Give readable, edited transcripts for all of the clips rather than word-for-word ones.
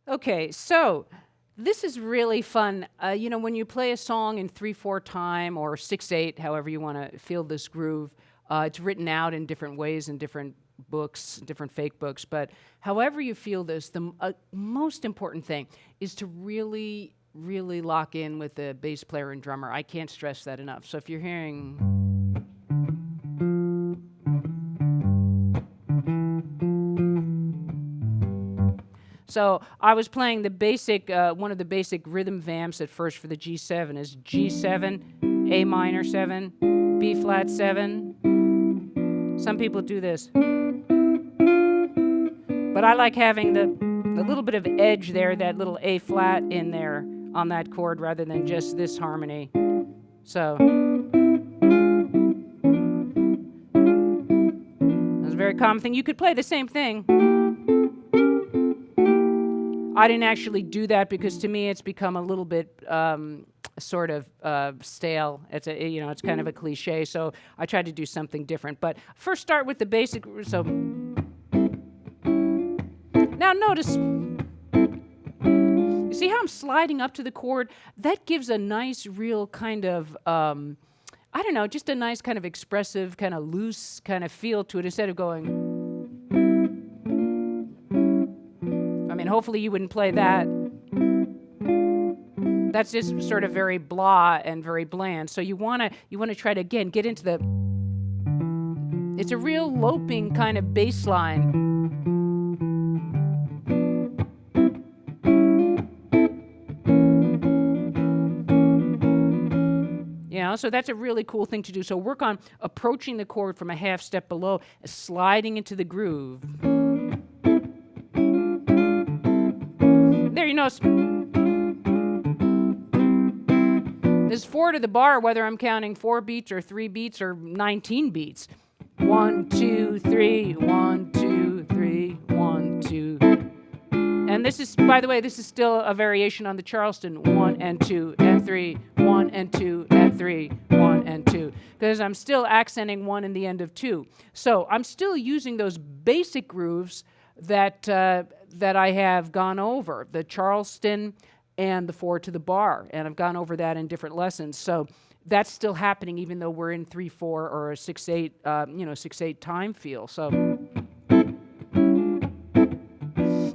Okay, so this is really fun. When you play a song in 3/4 time or 6/8, however you want to feel this groove, it's written out in different ways in different books, different fake books. But however you feel this, the most important thing is to really, really lock in with the bass player and drummer. I can't stress that enough. So if you're hearing. So I was playing the basic, one of the basic rhythm vamps at first for the G7 is G7, A minor 7, B flat 7. Some people do this. But I like having the little bit of edge there, that little A flat in there on that chord rather than just this harmony. So that's a very common thing. You could play the same thing. I didn't actually do that because to me it's become a little bit sort of stale. It's it's kind of a cliche. So I tried to do something different. But first start with the basic. So now notice. You see how I'm sliding up to the chord? That gives a nice, real kind of just a nice kind of expressive, kind of loose kind of feel to it instead of going. Hopefully you wouldn't play that. That's just sort of very blah and very bland. So you wanna try to again get into the. It's a real loping kind of bass line. So that's a really cool thing to do. So work on approaching the chord from a half step below, sliding into the groove. There, there's 4 to the bar, whether I'm counting 4 beats or 3 beats or 19 beats. 1, 2, 3, 1, 2, 3, 1, 2. And this is, by the way, this is still a variation on the Charleston. 1 and 2 and 3, 1 and 2 and 3, 1 and 2. Because I'm still accenting 1 in the end of 2. So I'm still using those basic grooves that I have gone over, the Charleston and the 4 to the bar, and I've gone over that in different lessons. So that's still happening, even though we're in 3/4 or a 6/8, 6/8 time feel. So,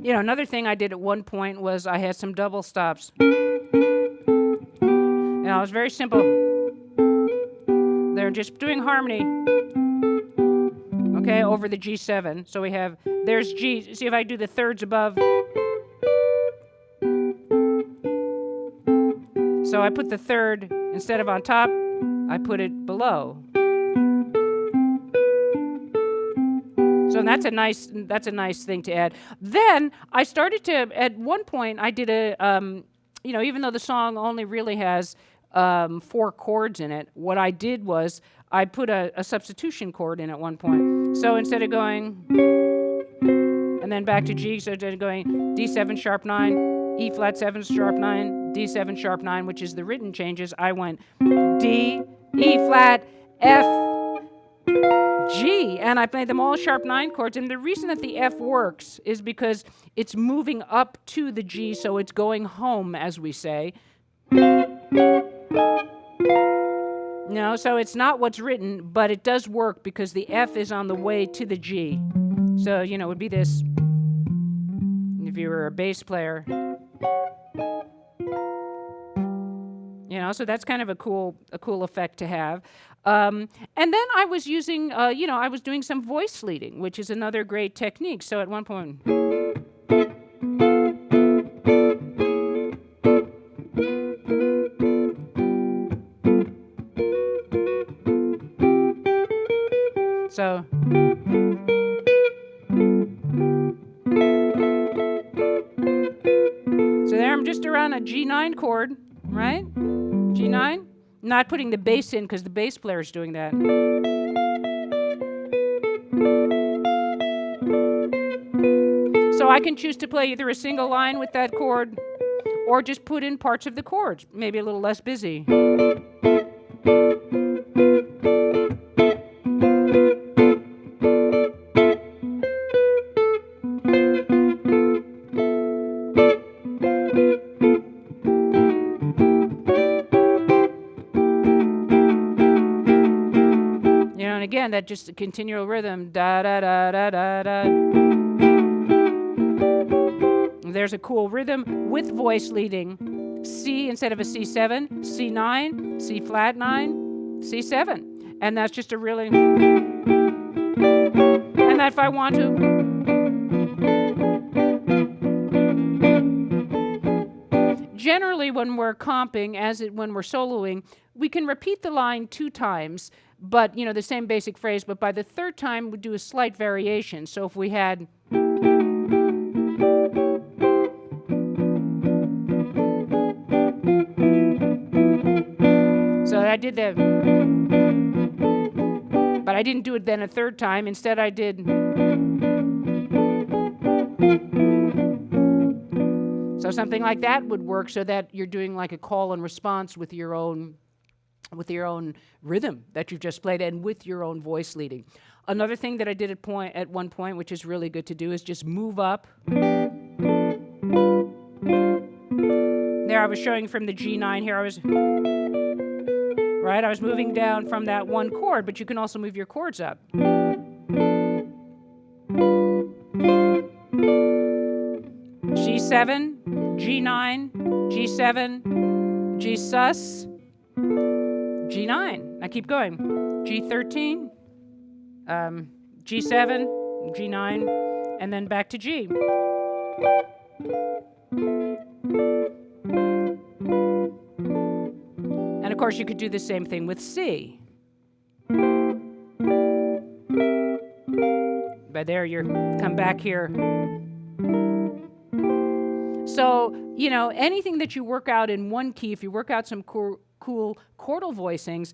another thing I did at one point was I had some double stops. Now it was very simple. They're just doing harmony. Okay, over the G7. So we have, there's G. See if I do the thirds above. So I put the third, instead of on top, I put it below. So that's a nice thing to add. Then I started to, at one point, I did a, even though the song only really has 4 chords in it, what I did was I put a substitution chord in at one point. So instead of going and then back to G, so instead of going D7 sharp 9, E flat 7 sharp 9, D7 sharp 9, which is the written changes, I went D, E flat, F, G, and I played them all sharp 9 chords. And the reason that the F works is because it's moving up to the G, so it's going home, as we say. No, so it's not what's written, but it does work because the F is on the way to the G. So, it would be this. If you were a bass player. So that's kind of a cool effect to have. And then I was using, I was doing some voice leading, which is another great technique. So at one point. So there I'm just around a G9 chord, right? G9. Not putting the bass in because the bass player is doing that. So I can choose to play either a single line with that chord or just put in parts of the chords, maybe a little less busy. that just a continual rhythm. Da da da da da da. There's a cool rhythm with voice leading. C instead of a C7, C9, C flat 9, C7. And that's just a really... And that if I want to... Generally, when we're comping, when we're soloing, we can repeat the line 2 times, but, you know, the same basic phrase, but by the 3rd time, we do a slight variation. So if we had... So I did that, but I didn't do it then a 3rd time. Instead, I did... So something like that would work, so that you're doing like a call and response with your own rhythm that you've just played and with your own voice leading. Another thing that I did at one point, which is really good to do, is just move up. There I was showing from the G9. Here I was moving down from that one chord, but you can also move your chords up. G7, G9, G7, G sus, G9. I keep going. G13, G7, G9, and then back to G. And of course, you could do the same thing with C. But there, you come back here. So, you know, anything that you work out in one key, if you work out some cool chordal voicings,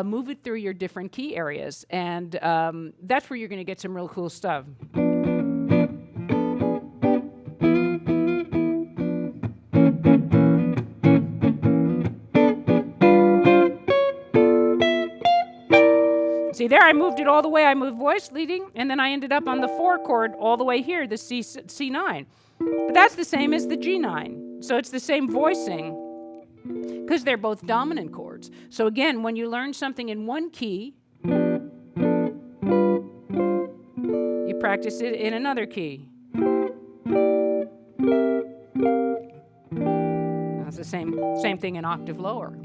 move it through your different key areas. And that's where you're going to get some real cool stuff. See, there I moved it all the way. I moved voice leading, and then I ended up on the 4 chord all the way here, the C9. But that's the same as the G9. So it's the same voicing because they're both dominant chords. So again, when you learn something in one key, you practice it in another key. That's the same thing an octave lower.